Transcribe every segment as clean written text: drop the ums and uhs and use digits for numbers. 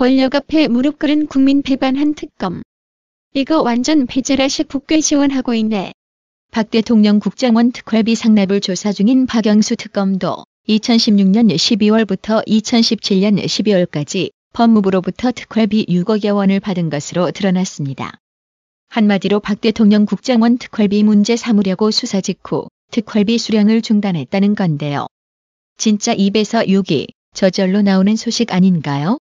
권력 앞에 무릎 꿇은 국민 배반한 특검. 이거 완전 배제라식 국회 지원하고 있네. 박 대통령 국정원 특활비 상납을 조사 중인 박영수 특검도 2016년 12월부터 2017년 12월까지 법무부로부터 특활비 6억여 원을 받은 것으로 드러났습니다. 한마디로 박 대통령 국정원 특활비 문제 삼으려고 수사 직후 특활비 수령을 중단했다는 건데요. 진짜 입에서 욕이 저절로 나오는 소식 아닌가요?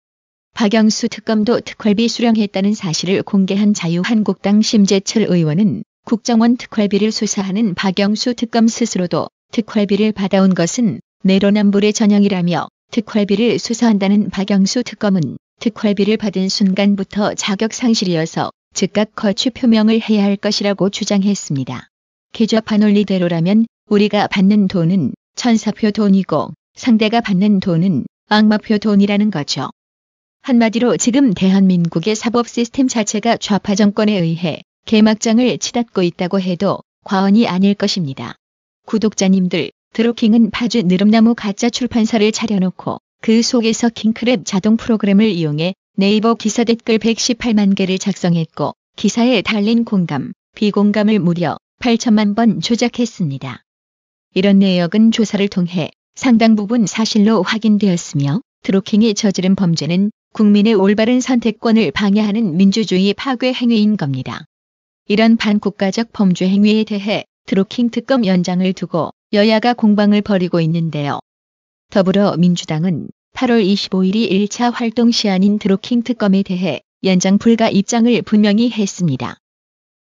박영수 특검도 특활비 수령했다는 사실을 공개한 자유한국당 심재철 의원은 국정원 특활비를 수사하는 박영수 특검 스스로도 특활비를 받아온 것은 내로남불의 전형이라며 특활비를 수사한다는 박영수 특검은 특활비를 받은 순간부터 자격상실이어서 즉각 거취 표명을 해야 할 것이라고 주장했습니다. 개좌파 논리대로라면 우리가 받는 돈은 천사표 돈이고 상대가 받는 돈은 악마표 돈이라는 거죠. 한마디로 지금 대한민국의 사법 시스템 자체가 좌파 정권에 의해 개막장을 치닫고 있다고 해도 과언이 아닐 것입니다. 구독자님들, 드루킹은 파주 느릅나무 가짜 출판사를 차려놓고 그 속에서 킹크랩 자동 프로그램을 이용해 네이버 기사 댓글 118만 개를 작성했고 기사에 달린 공감, 비공감을 무려 8천만 번 조작했습니다. 이런 내역은 조사를 통해 상당 부분 사실로 확인되었으며 드루킹이 저지른 범죄는 국민의 올바른 선택권을 방해하는 민주주의 파괴 행위인 겁니다. 이런 반국가적 범죄 행위에 대해 드루킹 특검 연장을 두고 여야가 공방을 벌이고 있는데요. 더불어민주당은 8월 25일이 1차 활동 시한인 드루킹 특검에 대해 연장 불가 입장을 분명히 했습니다.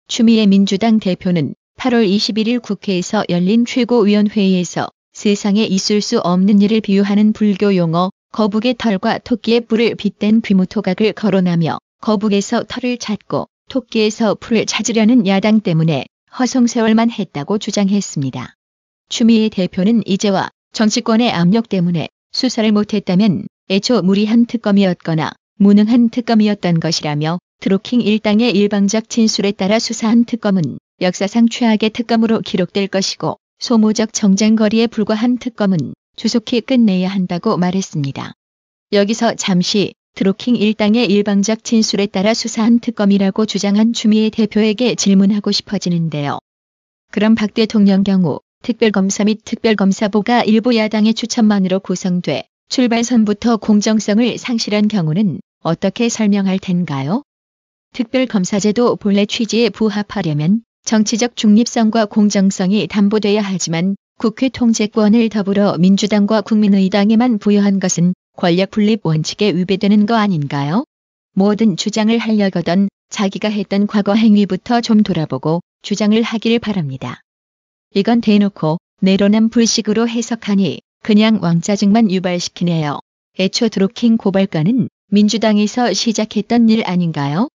추미애 민주당 대표는 8월 21일 국회에서 열린 최고위원회의에서 세상에 있을 수 없는 일을 비유하는 불교 용어 거북의 털과 토끼의 뿔을 빗댄 귀무토각을 거론하며 거북에서 털을 찾고 토끼에서 풀을 찾으려는 야당 때문에 허송세월만 했다고 주장했습니다. 추미애 대표는 이제와 정치권의 압력 때문에 수사를 못했다면 애초 무리한 특검이었거나 무능한 특검이었던 것이라며 드루킹 일당의 일방적 진술에 따라 수사한 특검은 역사상 최악의 특검으로 기록될 것이고 소모적 정쟁거리에 불과한 특검은 조속히 끝내야 한다고 말했습니다. 여기서 잠시 드루킹 일당의 일방적 진술에 따라 수사한 특검이라고 주장한 추미애 대표에게 질문하고 싶어지는데요. 그럼 박 대통령 경우 특별검사 및 특별검사부가 일부 야당의 추천만으로 구성돼 출발선부터 공정성을 상실한 경우는 어떻게 설명할 텐가요? 특별검사제도 본래 취지에 부합하려면 정치적 중립성과 공정성이 담보돼야 하지만 국회 통제권을 더불어민주당과 국민의당에만 부여한 것은 권력 분립 원칙에 위배되는 거 아닌가요? 뭐든 주장을 하려거든 자기가 했던 과거 행위부터 좀 돌아보고 주장을 하길 바랍니다. 이건 대놓고 내로남불식으로 해석하니 그냥 왕짜증만 유발시키네요. 애초 드루킹 고발건은 민주당에서 시작했던 일 아닌가요?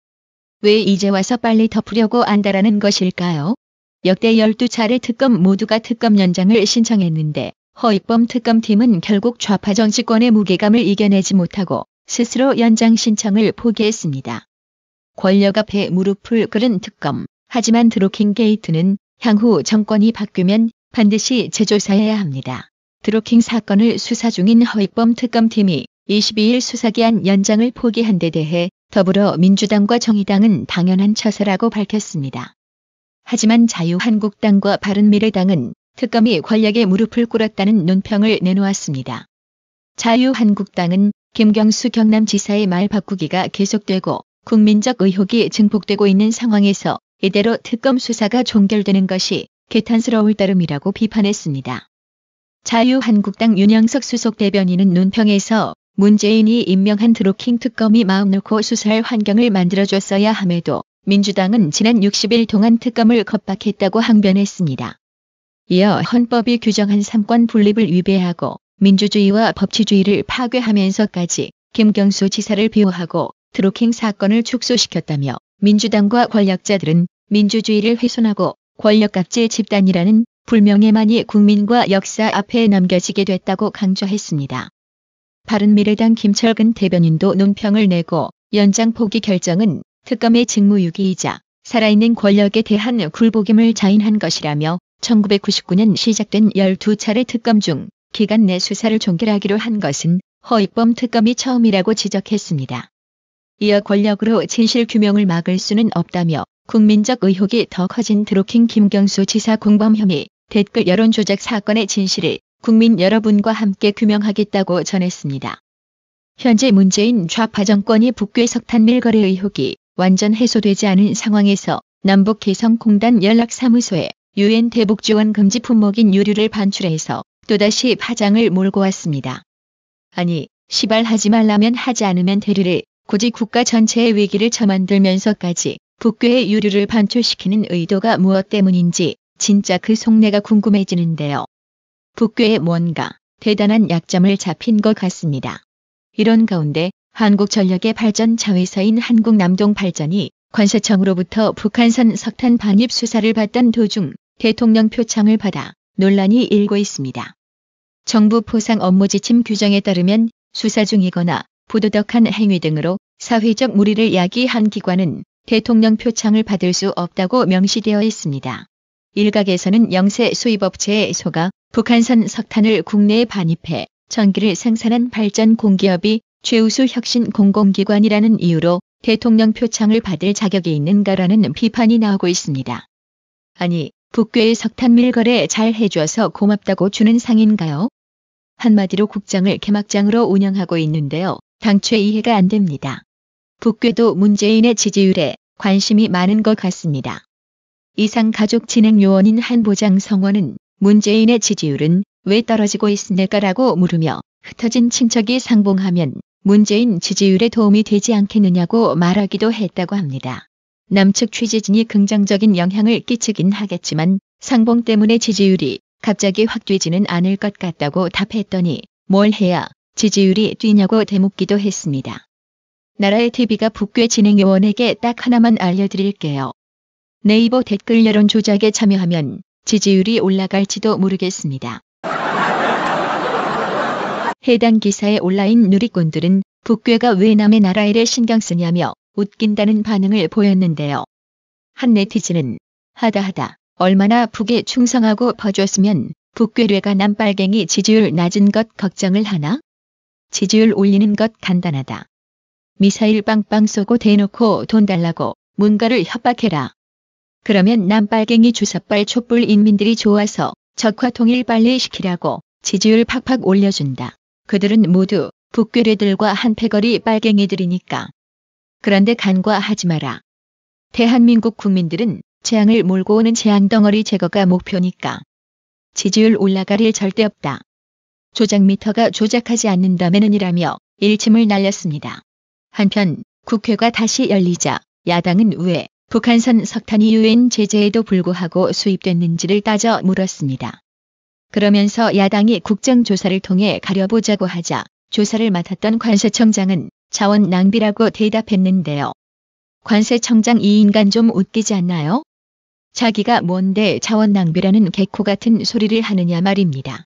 왜 이제 와서 빨리 덮으려고 안다라는 것일까요? 역대 12차례 특검 모두가 특검 연장을 신청했는데 허익범 특검팀은 결국 좌파 정치권의 무게감을 이겨내지 못하고 스스로 연장 신청을 포기했습니다. 권력 앞에 무릎을 꿇은 특검. 하지만 드루킹 게이트는 향후 정권이 바뀌면 반드시 재조사해야 합니다. 드루킹 사건을 수사 중인 허익범 특검팀이 22일 수사기한 연장을 포기한 데 대해 더불어민주당과 정의당은 당연한 처사라고 밝혔습니다. 하지만 자유한국당과 바른미래당은 특검이 권력에 무릎을 꿇었다는 논평을 내놓았습니다. 자유한국당은 김경수 경남지사의 말 바꾸기가 계속되고 국민적 의혹이 증폭되고 있는 상황에서 이대로 특검 수사가 종결되는 것이 개탄스러울 따름이라고 비판했습니다. 자유한국당 윤영석 수석 대변인은 논평에서 문재인이 임명한 드루킹 특검이 마음 놓고 수사할 환경을 만들어줬어야 함에도 민주당은 지난 60일 동안 특검을 겁박했다고 항변했습니다. 이어 헌법이 규정한 삼권 분립을 위배하고 민주주의와 법치주의를 파괴하면서까지 김경수 지사를 비호하고 드루킹 사건을 축소시켰다며 민주당과 권력자들은 민주주의를 훼손하고 권력각제 집단이라는 불명예만이 국민과 역사 앞에 남겨지게 됐다고 강조했습니다. 바른미래당 김철근 대변인도 논평을 내고 연장 포기 결정은 특검의 직무유기이자 살아있는 권력에 대한 굴복임을 자인한 것이라며 1999년 시작된 12차례 특검 중 기간 내 수사를 종결하기로 한 것은 허익범 특검이 처음이라고 지적했습니다. 이어 권력으로 진실 규명을 막을 수는 없다며 국민적 의혹이 더 커진 드루킹 김경수 지사 공범 혐의 댓글 여론 조작 사건의 진실을 국민 여러분과 함께 규명하겠다고 전했습니다. 현재 문재인 좌파 정권이 북괴 석탄 밀거래 의혹이 완전 해소되지 않은 상황에서 남북개성공단 연락사무소에 유엔 대북 지원 금지 품목인 유류를 반출해서 또다시 파장을 몰고 왔습니다. 아니, 시발하지 말라면 하지 않으면 되리를 굳이 국가 전체의 위기를 처만들면서까지 북괴의 유류를 반출시키는 의도가 무엇 때문인지 진짜 그 속내가 궁금해지는데요. 북괴에 뭔가 대단한 약점을 잡힌 것 같습니다. 이런 가운데 한국전력의 발전 자회사인 한국남동발전이 관세청으로부터 북한산 석탄 반입 수사를 받던 도중 대통령 표창을 받아 논란이 일고 있습니다. 정부 포상 업무 지침 규정에 따르면 수사 중이거나 부도덕한 행위 등으로 사회적 무리를 야기한 기관은 대통령 표창을 받을 수 없다고 명시되어 있습니다. 일각에서는 영세 수입업체에 속아 북한산 석탄을 국내에 반입해 전기를 생산한 발전 공기업이 최우수 혁신 공공기관이라는 이유로 대통령 표창을 받을 자격이 있는가라는 비판이 나오고 있습니다. 아니, 북괴의 석탄 밀거래 잘 해줘서 고맙다고 주는 상인가요? 한마디로 국장을 개막장으로 운영하고 있는데요. 당최 이해가 안 됩니다. 북괴도 문재인의 지지율에 관심이 많은 것 같습니다. 이상가족진흥요원인 한보장 성원은 문재인의 지지율은 왜 떨어지고 있을까라고 물으며 흩어진 친척이 상봉하면 문재인 지지율에 도움이 되지 않겠느냐고 말하기도 했다고 합니다. 남측 취재진이 긍정적인 영향을 끼치긴 하겠지만 상봉 때문에 지지율이 갑자기 확 뛰지는 않을 것 같다고 답했더니 뭘 해야 지지율이 뛰냐고 되묻기도 했습니다. 나라의 TV가 북괴 진흥요원에게 딱 하나만 알려드릴게요. 네이버 댓글 여론 조작에 참여하면 지지율이 올라갈지도 모르겠습니다. 해당 기사에 온라인 누리꾼들은 북괴가 왜 남의 나라 일에 신경 쓰냐며 웃긴다는 반응을 보였는데요. 한 네티즌은 하다하다 얼마나 북에 충성하고 퍼줬으면 북괴뢰가 남빨갱이 지지율 낮은 것 걱정을 하나? 지지율 올리는 것 간단하다. 미사일 빵빵 쏘고 대놓고 돈 달라고 문가를 협박해라. 그러면 남빨갱이 주사빨 촛불 인민들이 좋아서 적화 통일 빨리 시키라고 지지율 팍팍 올려준다. 그들은 모두 북괴뢰들과 한패거리 빨갱이들이니까. 그런데 간과하지 마라. 대한민국 국민들은 재앙을 몰고 오는 재앙덩어리 제거가 목표니까. 지지율 올라갈 일 절대 없다. 조작미터가 조작하지 않는다면은이라며 일침을 날렸습니다. 한편 국회가 다시 열리자 야당은 왜 북한산 석탄이 유엔 제재에도 불구하고 수입됐는지를 따져 물었습니다. 그러면서 야당이 국정조사를 통해 가려보자고 하자 조사를 맡았던 관세청장은 자원 낭비라고 대답했는데요. 관세청장 이 인간 좀 웃기지 않나요? 자기가 뭔데 자원 낭비라는 개코 같은 소리를 하느냐 말입니다.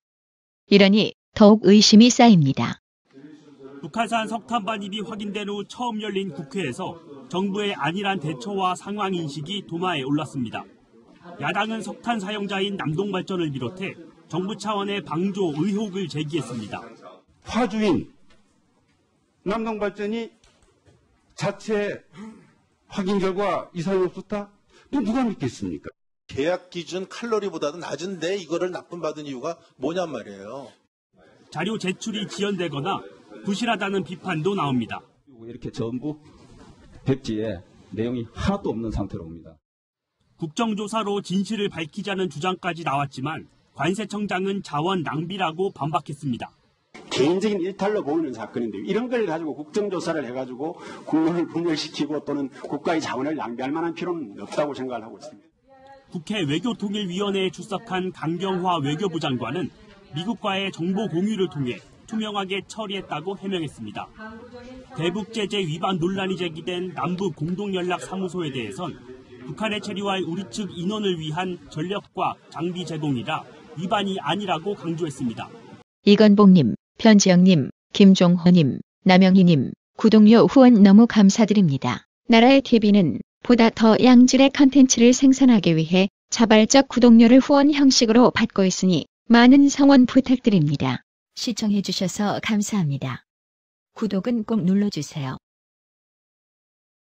이러니 더욱 의심이 쌓입니다. 북한산 석탄 반입이 확인된 후 처음 열린 국회에서 정부의 안일한 대처와 상황인식이 도마에 올랐습니다. 야당은 석탄 사용자인 남동발전을 비롯해 정부 차원의 방조 의혹을 제기했습니다. 화주인 남동발전이 자체 확인 결과 이상이 없었다? 누가 믿겠습니까? 계약 기준 칼로리보다도 낮은데 이거를 납품받은 이유가 뭐냔 말이에요. 자료 제출이 지연되거나 부실하다는 비판도 나옵니다. 이렇게 전부 백지에 내용이 하나도 없는 상태로 옵니다. 국정조사로 진실을 밝히자는 주장까지 나왔지만 관세청장은 자원 낭비라고 반박했습니다. 개인적인 일탈로 보이는 사건인데 이런 걸 가지고 국정조사를 해가지고 국론을 분열시키고 또는 국가의 자원을 낭비할 만한 필요는 없다고 생각을 하고 있습니다. 국회 외교통일위원회에 출석한 강경화 외교부 장관은 미국과의 정보 공유를 통해 투명하게 처리했다고 해명했습니다. 대북제재 위반 논란이 제기된 남북 공동연락사무소에 대해선 북한에 체류할 우리 측 인원을 위한 전력과 장비 제공이라 위반이 아니라고 강조했습니다. 이건복님, 편지영님, 김종호님, 남영희님, 구독료 후원 너무 감사드립니다. 나라의 TV는 보다 더 양질의 컨텐츠를 생산하기 위해 자발적 구독료를 후원 형식으로 받고 있으니 많은 성원 부탁드립니다. 시청해주셔서 감사합니다. 구독은 꼭 눌러주세요.